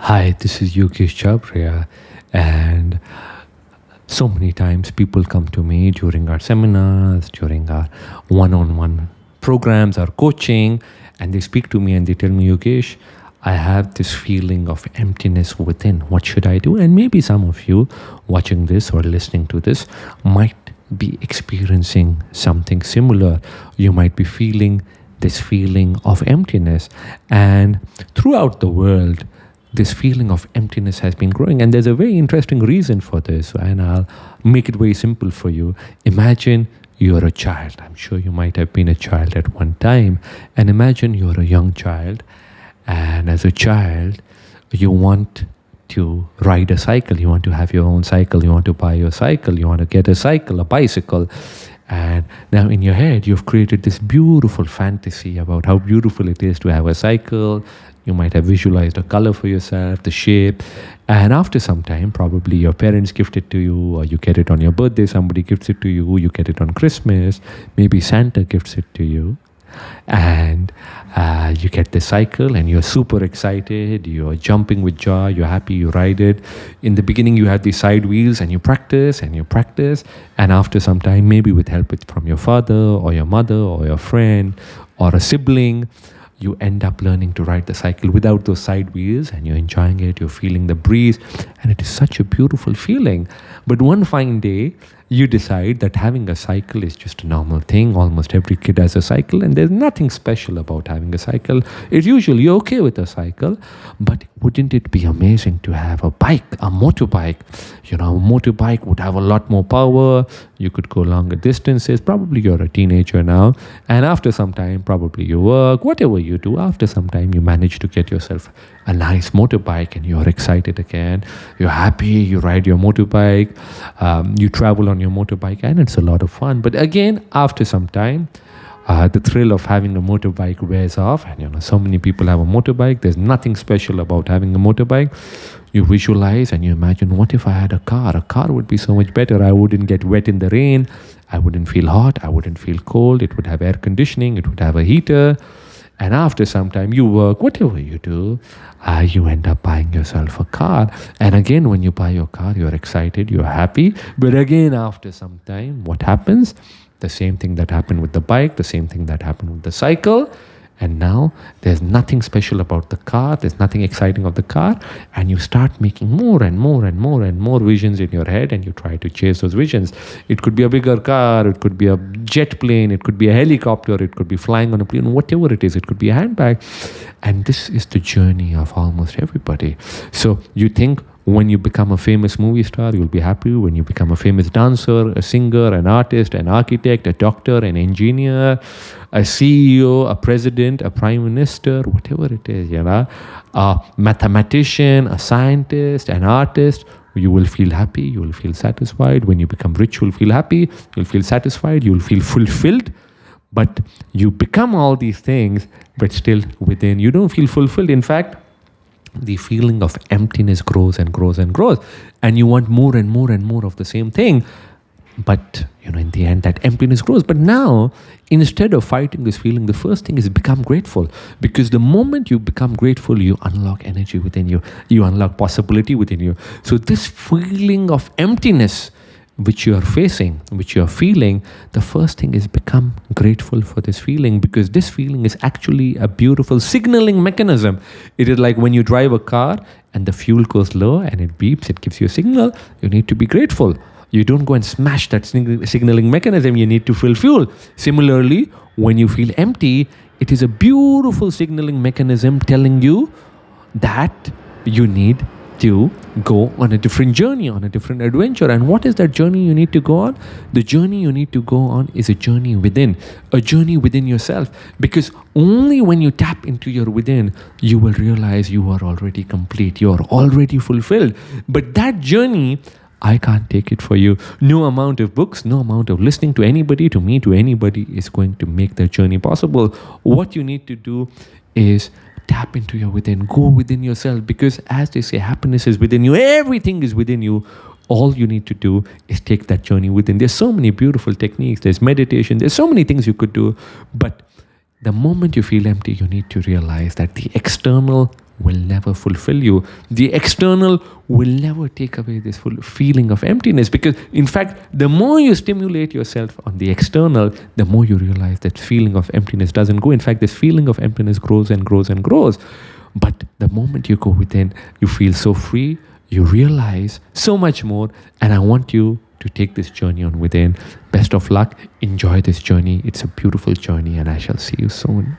Hi, this is Yogesh Chabria, and so many times people come to me during our seminars, during our one on one programs, our coaching, and they speak to me and they tell me, Yogesh, I have this feeling of emptiness within. What should I do? And maybe some of you watching this or listening to this might be experiencing something similar. You might be feeling this feeling of emptiness. And throughout the world, this feeling of emptiness has been growing. And there's a very interesting reason for this. And I'll make it very simple for you. Imagine you're a child. I'm sure you might have been a child at one time. And imagine you're a young child. And as a child, you want to ride a cycle. You want to have your own cycle. You want to buy your cycle. You want to get a cycle, a bicycle. And now in your head, you've created this beautiful fantasy about how beautiful it is to have a cycle. You might have visualized a color for yourself, the shape. And after some time, probably your parents gift it to you, or you get it on your birthday, somebody gifts it to you get it on Christmas, maybe Santa gifts it to you. And you get the cycle and you're super excited, you're jumping with joy, you're happy, you ride it. In the beginning you have these side wheels and you practice, and after some time, maybe with help from your father or your mother or your friend or a sibling, you end up learning to ride the cycle without those side wheels, and you're enjoying it, you're feeling the breeze, and it is such a beautiful feeling. But one fine day, you decide that having a cycle is just a normal thing. Almost every kid has a cycle, and there's nothing special about having a cycle. It's usually you're okay with a cycle, but wouldn't it be amazing to have a bike, a motorbike? A motorbike would have a lot more power. You could go longer distances. Probably you're a teenager now, and after some time, probably you work, whatever you do, after some time, you manage to get yourself a nice motorbike, and you're excited again. You're happy, you ride your motorbike, you travel on your motorbike, and it's a lot of fun. But again, after some time, the thrill of having a motorbike wears off, and so many people have a motorbike. There's nothing special about having a motorbike. You visualize and you imagine, what if I had a car? A car would be so much better. I wouldn't get wet in the rain. I wouldn't feel hot. I wouldn't feel cold. It would have air conditioning. It would have a heater. And after some time, you work, whatever you do, you end up buying yourself a car. And again, when you buy your car, you're excited, you're happy. But again, after some time, what happens? The same thing that happened with the bike, the same thing that happened with the cycle. And now there's nothing special about the car. There's nothing exciting of the car. And you start making more and more and more and more visions in your head, and you try to chase those visions. It could be a bigger car. It could be a jet plane. It could be a helicopter. It could be flying on a plane, whatever it is. It could be a handbag. And this is the journey of almost everybody. So you think when you become a famous movie star, you'll be happy. When you become a famous dancer, a singer, an artist, an architect, a doctor, an engineer, a CEO, a president, a prime minister, whatever it is, a mathematician, a scientist, an artist, you will feel happy, you will feel satisfied. When you become rich, you'll feel happy, you'll feel satisfied, you'll feel fulfilled. But you become all these things, but still within, you don't feel fulfilled. In fact, the feeling of emptiness grows and grows and grows, and you want more and more and more of the same thing. But in the end, that emptiness grows. But now, instead of fighting this feeling, the first thing is become grateful. Because the moment you become grateful, you unlock energy within you, you unlock possibility within you. So this feeling of emptiness which you are facing, which you are feeling, the first thing is become grateful for this feeling, because this feeling is actually a beautiful signaling mechanism. It is like when you drive a car and the fuel goes low and it beeps, it gives you a signal. You need to be grateful. You don't go and smash that signaling mechanism. You need to fill fuel. Similarly, when you feel empty, it is a beautiful signaling mechanism telling you that you need to go on a different journey, on a different adventure. And what is that journey you need to go on? The journey you need to go on is a journey within yourself. Because only when you tap into your within, you will realize you are already complete, you are already fulfilled. But that journey, I can't take it for you. No amount of books, no amount of listening to anybody, to me, to anybody is going to make that journey possible. What you need to do is tap into your within, go within yourself, because as they say, happiness is within you, everything is within you. All you need to do is take that journey within. There's so many beautiful techniques, there's meditation, there's so many things you could do. But the moment you feel empty, you need to realize that the external will never fulfill you. The external will never take away this full feeling of emptiness, because in fact, the more you stimulate yourself on the external, the more you realize that feeling of emptiness doesn't go. In fact, this feeling of emptiness grows and grows and grows. But the moment you go within, you feel so free, you realize so much more. And I want you to take this journey on within. Best of luck. Enjoy this journey. It's a beautiful journey, and I shall see you soon.